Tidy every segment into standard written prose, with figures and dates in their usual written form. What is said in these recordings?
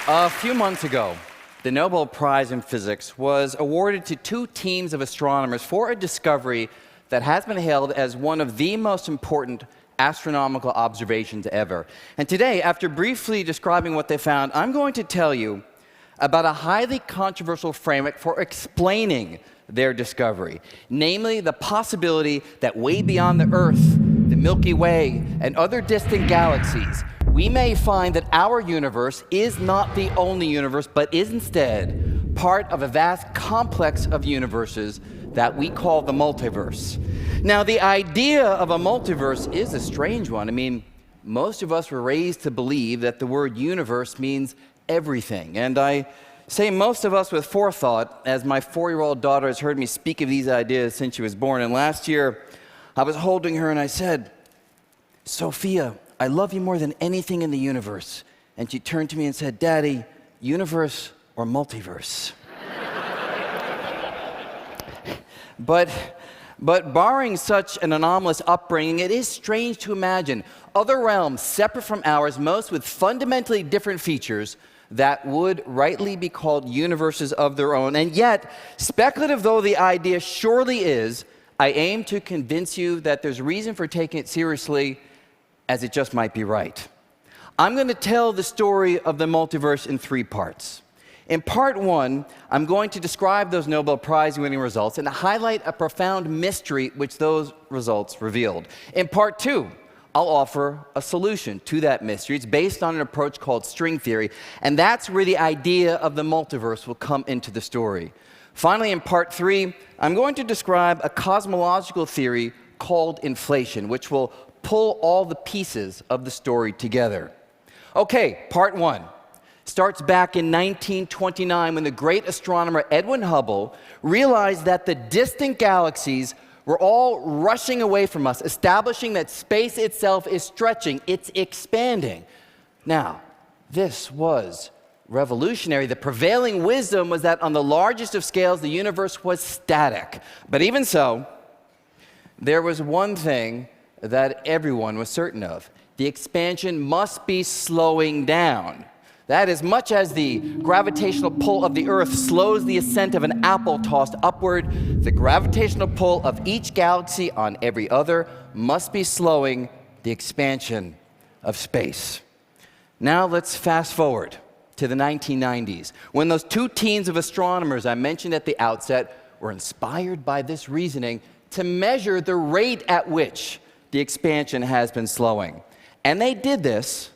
A few months ago, the Nobel Prize in Physics was awarded to two teams of astronomers for a discovery that has been hailed as one of the most important astronomical observations ever. And today, after briefly describing what they found, I'm going to tell you about a highly controversial framework for explaining their discovery, namely the possibility that way beyond the Earth, the Milky Way, and other distant galaxies, we may find that our universe is not the only universe, but is instead part of a vast complex of universes that we call the multiverse. Now, the idea of a multiverse is a strange one. I mean, most of us were raised to believe that the word universe means everything. And I say most of us with forethought, as my 4-year-old daughter has heard me speak of these ideas since she was born. And last year, I was holding her and I said, "Sophia, I love you more than anything in the universe." And she turned to me and said, "Daddy, universe or multiverse?" But barring such an anomalous upbringing, it is strange to imagine other realms separate from ours, most with fundamentally different features, that would rightly be called universes of their own. And yet, speculative though the idea surely is, I aim to convince you that there's reason for taking it seriously, as it just might be right. I'm going to tell the story of the multiverse in 3 parts. In part 1, I'm going to describe those Nobel Prize-winning results and highlight a profound mystery which those results revealed. In part 2, I'll offer a solution to that mystery. It's based on an approach called string theory, and that's where the idea of the multiverse will come into the story. Finally, in part 3, I'm going to describe a cosmological theory called inflation, which will pull all the pieces of the story together. Okay, part 1 starts back in 1929 when the great astronomer Edwin Hubble realized that the distant galaxies were all rushing away from us, establishing that space itself is stretching, it's expanding. Now, this was revolutionary. The prevailing wisdom was that on the largest of scales, the universe was static. But even so, there was one thing that everyone was certain of. The expansion must be slowing down. That as much as the gravitational pull of the Earth slows the ascent of an apple tossed upward, the gravitational pull of each galaxy on every other must be slowing the expansion of space. Now let's fast forward to the 1990s, when those two teams of astronomers I mentioned at the outset were inspired by this reasoning to measure the rate at which the expansion has been slowing. And they did this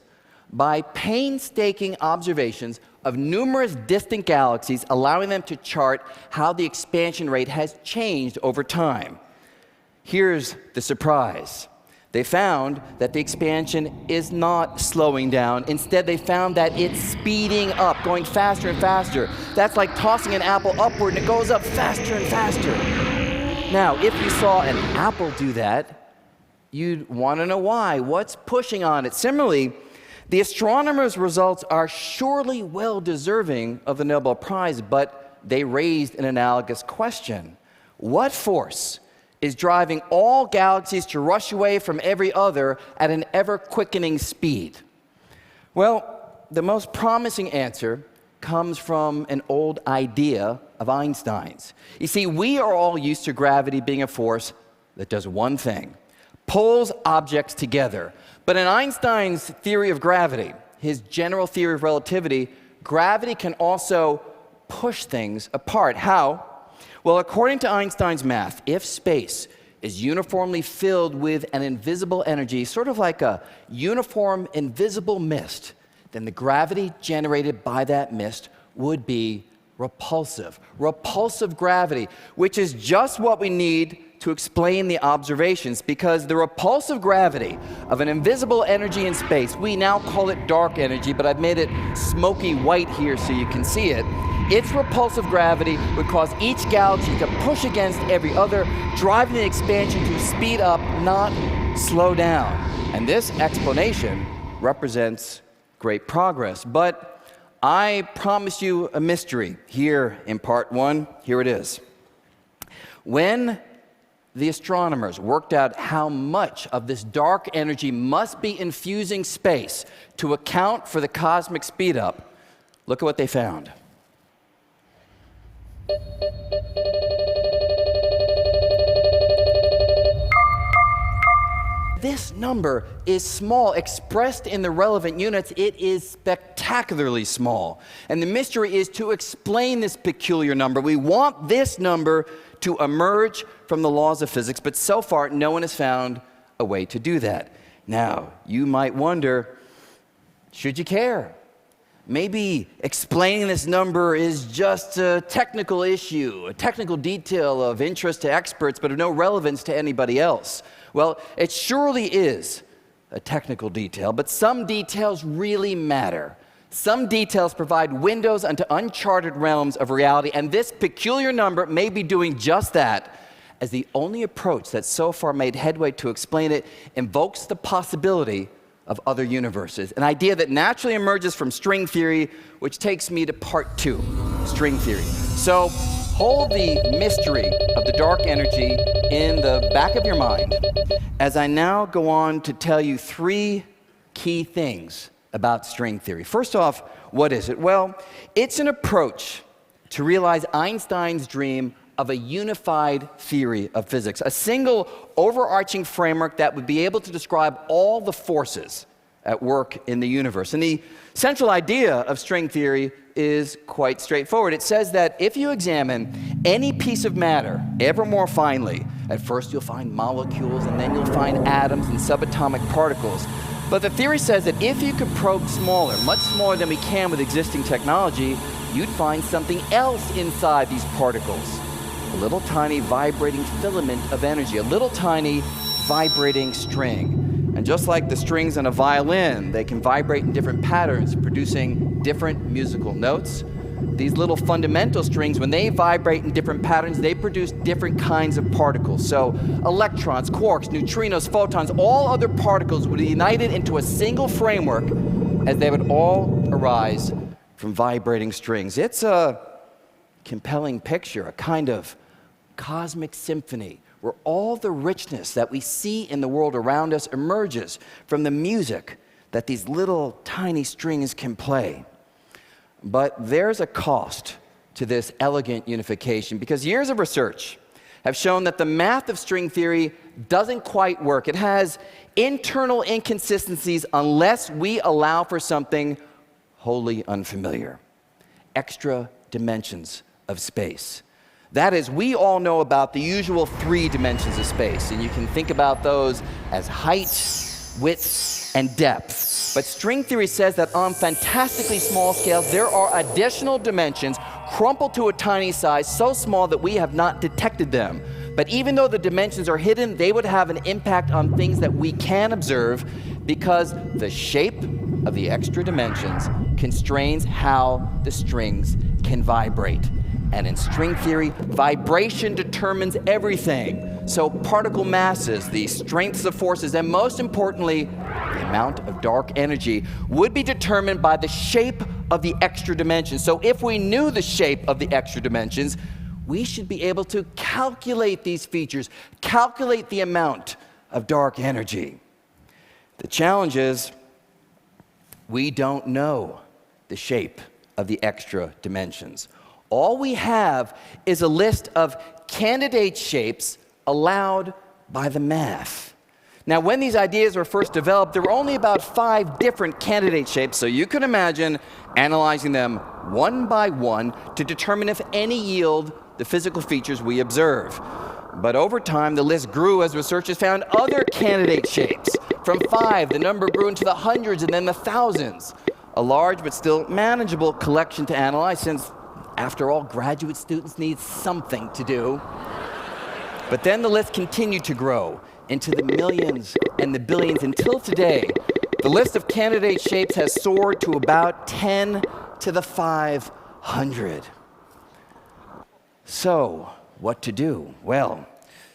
by painstaking observations of numerous distant galaxies, allowing them to chart how the expansion rate has changed over time. Here's the surprise. They found that the expansion is not slowing down. Instead, they found that it's speeding up, going faster and faster. That's like tossing an apple upward, and it goes up faster and faster. Now, if you saw an apple do that, you'd want to know why. What's pushing on it? Similarly, the astronomers' results are surely well-deserving of the Nobel Prize, but they raised an analogous question. What force is driving all galaxies to rush away from every other at an ever-quickening speed? Well, the most promising answer comes from an old idea of Einstein's. You see, we are all used to gravity being a force that does one thing: pulls objects together. But in Einstein's theory of gravity, his general theory of relativity, gravity can also push things apart. How? Well, according to Einstein's math, if space is uniformly filled with an invisible energy, sort of like a uniform invisible mist, then the gravity generated by that mist would be repulsive. Repulsive gravity, which is just what we need to explain the observations, because the repulsive gravity of an invisible energy in space, we now call it dark energy, but I've made it smoky white here so you can see it. Its repulsive gravity would cause each galaxy to push against every other, driving the expansion to speed up, not slow down. And this explanation represents great progress. But I promised you a mystery here in part 1. Here it is. When the astronomers worked out how much of this dark energy must be infusing space to account for the cosmic speedup, Look at what they found. This number is small. Expressed in the relevant units, it is spectacularly small. And the mystery is to explain this peculiar number. We want this number to emerge from the laws of physics, but so far, no one has found a way to do that. Now, you might wonder, should you care? Maybe explaining this number is just a technical issue, a technical detail of interest to experts, but of no relevance to anybody else. Well, it surely is a technical detail, but some details really matter. Some details provide windows into uncharted realms of reality, and this peculiar number may be doing just that, as the only approach that so far made headway to explain it invokes the possibility of other universes, an idea that naturally emerges from string theory, which takes me to part 2, string theory. So hold the mystery of the dark energy in the back of your mind as I now go on to tell you 3 key things about string theory. First off, what is it? Well, it's an approach to realize Einstein's dream of a unified theory of physics, a single overarching framework that would be able to describe all the forces at work in the universe. And the central idea of string theory is quite straightforward. It says that if you examine any piece of matter ever more finely, at first you'll find molecules, and then you'll find atoms and subatomic particles. But the theory says that if you could probe smaller, much smaller than we can with existing technology, you'd find something else inside these particles. A little tiny vibrating filament of energy, a little tiny vibrating string. And just like the strings on a violin, they can vibrate in different patterns, producing different musical notes. These little fundamental strings, when they vibrate in different patterns, they produce different kinds of particles. So electrons, quarks, neutrinos, photons, all other particles would be united into a single framework as they would all arise from vibrating strings. It's a compelling picture, a kind of cosmic symphony where all the richness that we see in the world around us emerges from the music that these little tiny strings can play. But there's a cost to this elegant unification, because years of research have shown that the math of string theory doesn't quite work. It has internal inconsistencies unless we allow for something wholly unfamiliar: extra dimensions of space. That is, we all know about the usual 3 dimensions of space, and you can think about those as height, width, and depth. But string theory says that on fantastically small scales, there are additional dimensions crumpled to a tiny size, so small that we have not detected them. But even though the dimensions are hidden, they would have an impact on things that we can observe, because the shape of the extra dimensions constrains how the strings can vibrate. And in string theory, vibration determines everything. So particle masses, the strengths of forces, and most importantly, the amount of dark energy would be determined by the shape of the extra dimensions. So if we knew the shape of the extra dimensions, we should be able to calculate these features, calculate the amount of dark energy. The challenge is, we don't know the shape of the extra dimensions. All we have is a list of candidate shapes allowed by the math. Now, when these ideas were first developed, there were only about 5 different candidate shapes, so you can imagine analyzing them one by one to determine if any yield the physical features we observe. But over time, the list grew as researchers found other candidate shapes. From 5, the number grew into the hundreds and then the thousands. A large but still manageable collection to analyze, since after all, graduate students need something to do. But then the list continued to grow into the millions and the billions, until today, the list of candidate shapes has soared to about 10 to the 500. So, what to do? Well,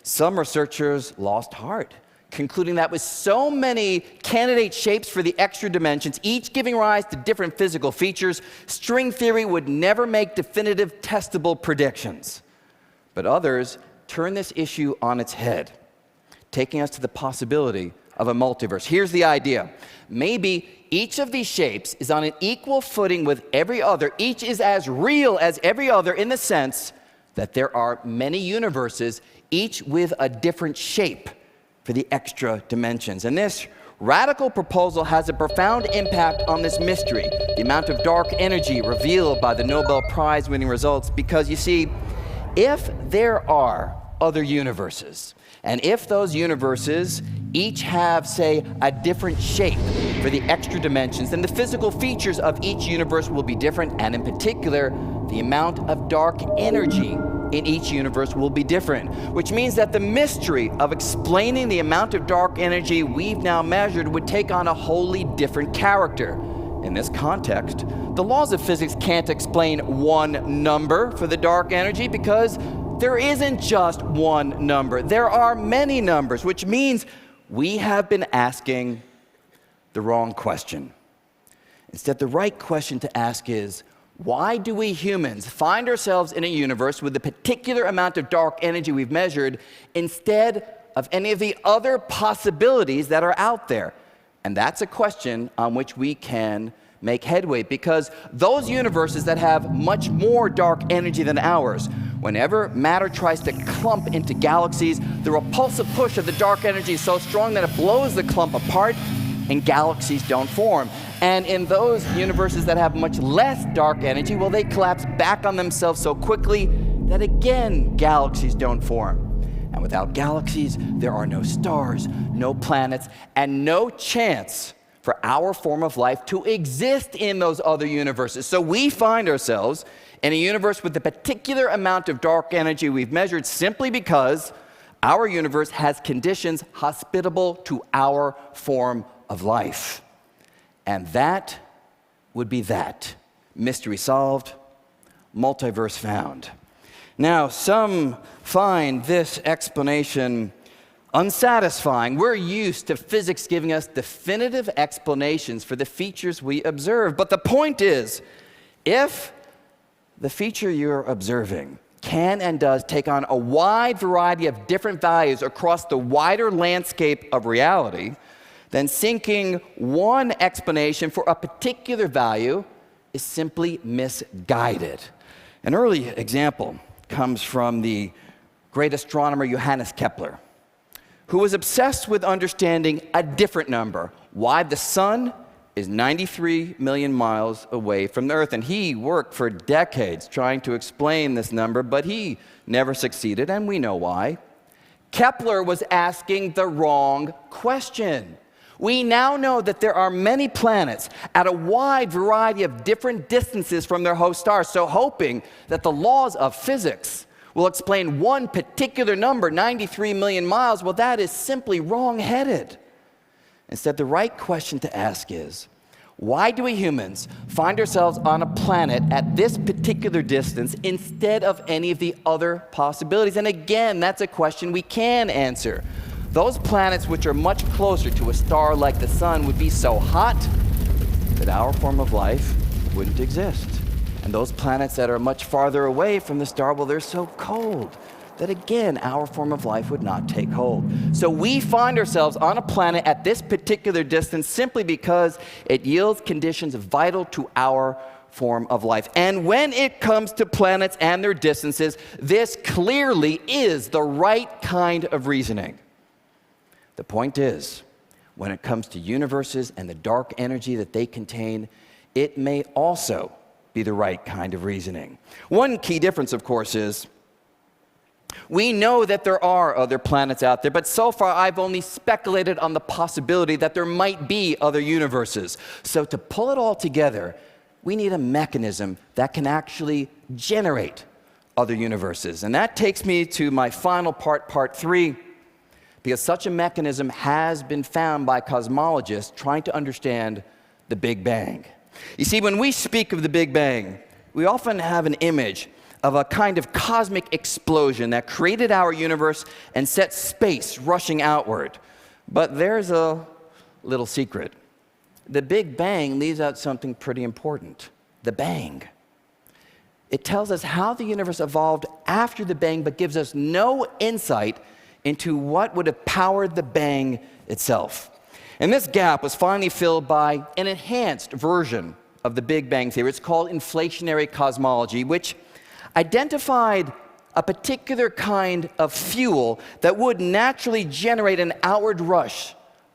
some researchers lost heart, concluding that with so many candidate shapes for the extra dimensions, each giving rise to different physical features, string theory would never make definitive testable predictions. But others turn this issue on its head, taking us to the possibility of a multiverse. Here's the idea. Maybe each of these shapes is on an equal footing with every other. Each is as real as every other in the sense that there are many universes, each with a different shape for the extra dimensions. And this radical proposal has a profound impact on this mystery, the amount of dark energy revealed by the Nobel Prize-winning results, because you see, if there are other universes, and if those universes each have, say, a different shape for the extra dimensions, then the physical features of each universe will be different, and in particular, the amount of dark energy in each universe will be different, which means that the mystery of explaining the amount of dark energy we've now measured would take on a wholly different character. In this context, the laws of physics can't explain one number for the dark energy because there isn't just one number. There are many numbers, which means we have been asking the wrong question. Instead, the right question to ask is, why do we humans find ourselves in a universe with the particular amount of dark energy we've measured instead of any of the other possibilities that are out there? And that's a question on which we can make headway, because those universes that have much more dark energy than ours, whenever matter tries to clump into galaxies, the repulsive push of the dark energy is so strong that it blows the clump apart and galaxies don't form. And in those universes that have much less dark energy, well, they collapse back on themselves so quickly that again, galaxies don't form. And without galaxies, there are no stars, no planets, and no chance for our form of life to exist in those other universes. So we find ourselves in a universe with the particular amount of dark energy we've measured simply because our universe has conditions hospitable to our form of life. And that would be that. Mystery solved, multiverse found. Now, some find this explanation unsatisfying. We're used to physics giving us definitive explanations for the features we observe. But the point is, if the feature you're observing can and does take on a wide variety of different values across the wider landscape of reality, then seeking one explanation for a particular value is simply misguided. An early example comes from the great astronomer Johannes Kepler, who was obsessed with understanding a different number, why the sun is 93 million miles away from the Earth. And he worked for decades trying to explain this number, but he never succeeded, and we know why. Kepler was asking the wrong question. We now know that there are many planets at a wide variety of different distances from their host stars, so hoping that the laws of physics will explain one particular number, 93 million miles, well, that is simply wrong-headed. Instead, the right question to ask is, why do we humans find ourselves on a planet at this particular distance instead of any of the other possibilities? And again, that's a question we can answer. Those planets which are much closer to a star like the sun would be so hot that our form of life wouldn't exist. And those planets that are much farther away from the star, well, they're so cold that again, our form of life would not take hold. So we find ourselves on a planet at this particular distance simply because it yields conditions vital to our form of life. And when it comes to planets and their distances, this clearly is the right kind of reasoning. The point is, when it comes to universes and the dark energy that they contain, it may also be the right kind of reasoning. One key difference, of course, is we know that there are other planets out there, but so far I've only speculated on the possibility that there might be other universes. So to pull it all together, we need a mechanism that can actually generate other universes. And that takes me to my final part, part 3, because such a mechanism has been found by cosmologists trying to understand the Big Bang. You see, when we speak of the Big Bang, we often have an image of a kind of cosmic explosion that created our universe and set space rushing outward. But there's a little secret. The Big Bang leaves out something pretty important: the bang. It tells us how the universe evolved after the bang, but gives us no insight into what would have powered the bang itself. And this gap was finally filled by an enhanced version of the Big Bang theory. It's called inflationary cosmology, which identified a particular kind of fuel that would naturally generate an outward rush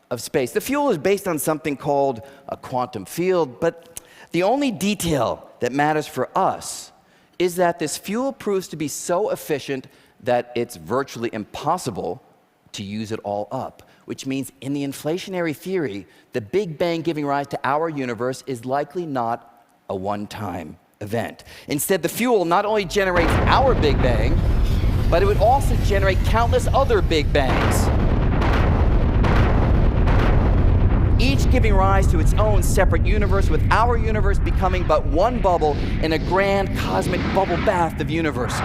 of space. The fuel is based on something called a quantum field, but the only detail that matters for us is that this fuel proves to be so efficient that it's virtually impossible to use it all up, which means in the inflationary theory, the Big Bang giving rise to our universe is likely not a one-time event. Instead, the fuel not only generates our Big Bang, but it would also generate countless other Big Bangs, each giving rise to its own separate universe, with our universe becoming but one bubble in a grand cosmic bubble bath of universes.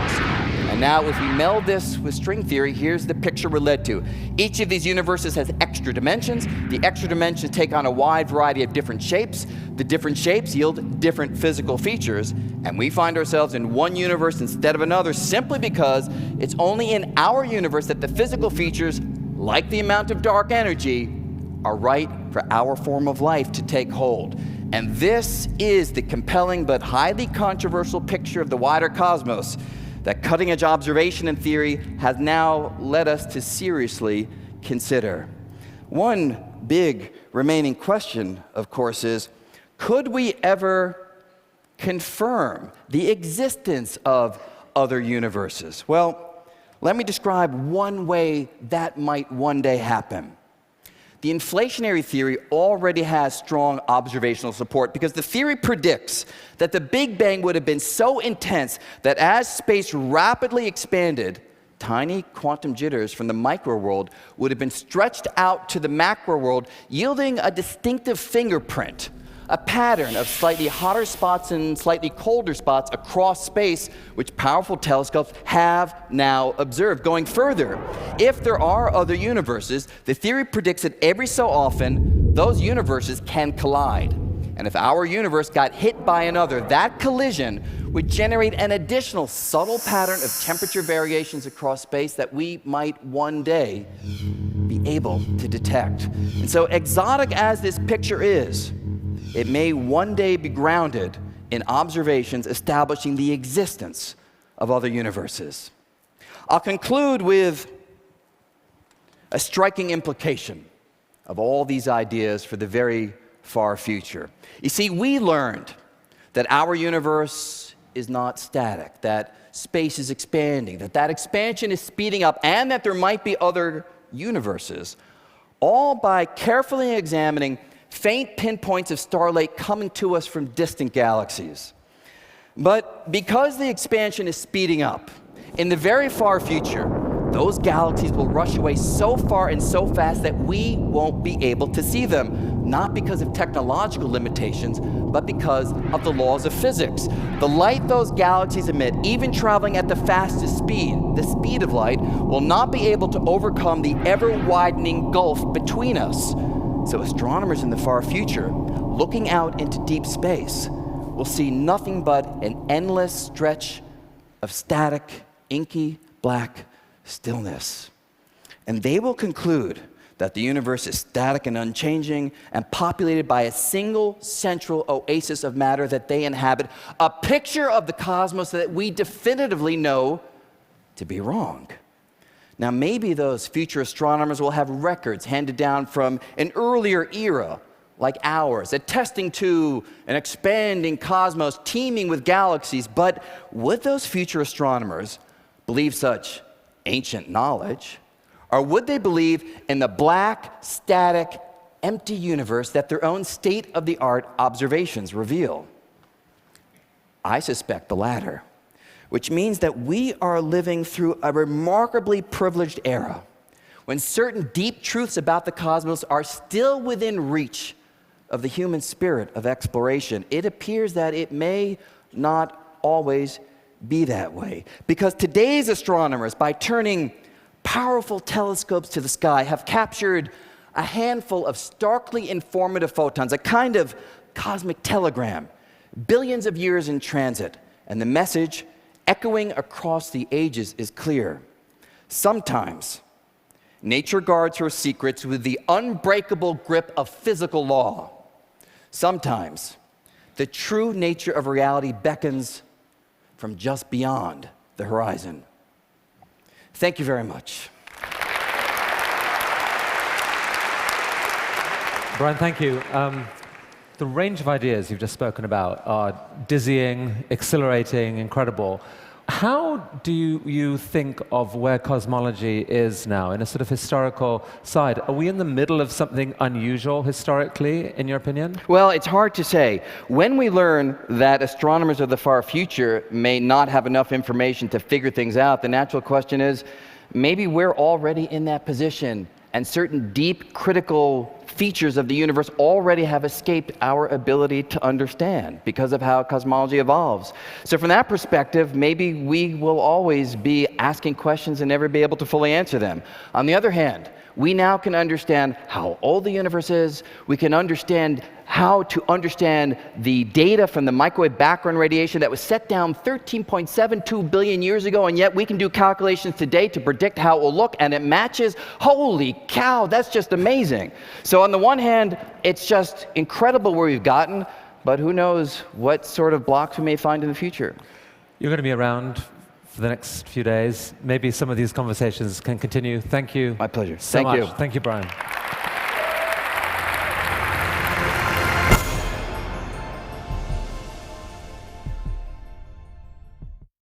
And now, if we meld this with string theory, here's the picture we're led to. Each of these universes has extra dimensions. The extra dimensions take on a wide variety of different shapes. The different shapes yield different physical features. And we find ourselves in one universe instead of another simply because it's only in our universe that the physical features, like the amount of dark energy, are right for our form of life to take hold. And this is the compelling but highly controversial picture of the wider cosmos that cutting-edge observation and theory has now led us to seriously consider. One big remaining question, of course, is, could we ever confirm the existence of other universes? Well, let me describe one way that might one day happen. The inflationary theory already has strong observational support because the theory predicts that the Big Bang would have been so intense that as space rapidly expanded, tiny quantum jitters from the micro world would have been stretched out to the macro world, yielding a distinctive fingerprint, a pattern of slightly hotter spots and slightly colder spots across space, which powerful telescopes have now observed. Going further, if there are other universes, the theory predicts that every so often, those universes can collide. And if our universe got hit by another, that collision would generate an additional subtle pattern of temperature variations across space that we might one day be able to detect. And so exotic as this picture is, it may one day be grounded in observations establishing the existence of other universes. I'll conclude with a striking implication of all these ideas for the very far future. You see, we learned that our universe is not static, that space is expanding, that expansion is speeding up, and that there might be other universes, all by carefully examining faint pinpoints of starlight coming to us from distant galaxies. But because the expansion is speeding up, in the very far future, those galaxies will rush away so far and so fast that we won't be able to see them, not because of technological limitations, but because of the laws of physics. The light those galaxies emit, even traveling at the fastest speed, the speed of light, will not be able to overcome the ever-widening gulf between us. So astronomers in the far future, looking out into deep space, will see nothing but an endless stretch of static, inky, black stillness. And they will conclude that the universe is static and unchanging and populated by a single central oasis of matter that they inhabit, a picture of the cosmos that we definitively know to be wrong. Now, maybe those future astronomers will have records handed down from an earlier era, like ours, attesting to an expanding cosmos teeming with galaxies. But would those future astronomers believe such ancient knowledge? Or would they believe in the black, static, empty universe that their own state-of-the-art observations reveal? I suspect the latter, which means that we are living through a remarkably privileged era when certain deep truths about the cosmos are still within reach of the human spirit of exploration. It appears that it may not always be that way, because today's astronomers, by turning powerful telescopes to the sky, have captured a handful of starkly informative photons, a kind of cosmic telegram, billions of years in transit, and the message echoing across the ages is clear. Sometimes Nature guards her secrets with the unbreakable grip of physical law. Sometimes, the true nature of reality beckons from just beyond the horizon. Thank you very much. Brian, thank you. The range of ideas you've just spoken about are dizzying, exhilarating, incredible. How do you think of where cosmology is now in a sort of historical side? Are we in the middle of something unusual historically, in your opinion? Well, it's hard to say. When we learn that astronomers of the far future may not have enough information to figure things out, the natural question is, maybe we're already in that position, and certain deep, critical features of the universe already have escaped our ability to understand because of how cosmology evolves. So from that perspective, maybe we will always be asking questions and never be able to fully answer them. On the other hand, we now can understand how old the universe is. We can understand how to understand the data from the microwave background radiation that was set down 13.72 billion years ago, and yet we can do calculations today to predict how it will look, and it matches. Holy cow, that's just amazing. So on the one hand, it's just incredible where we've gotten, but who knows what sort of blocks we may find in the future. You're going to be around for the next few days. Maybe some of these conversations can continue. Thank you. My pleasure. Thank you. Thank you, Brian.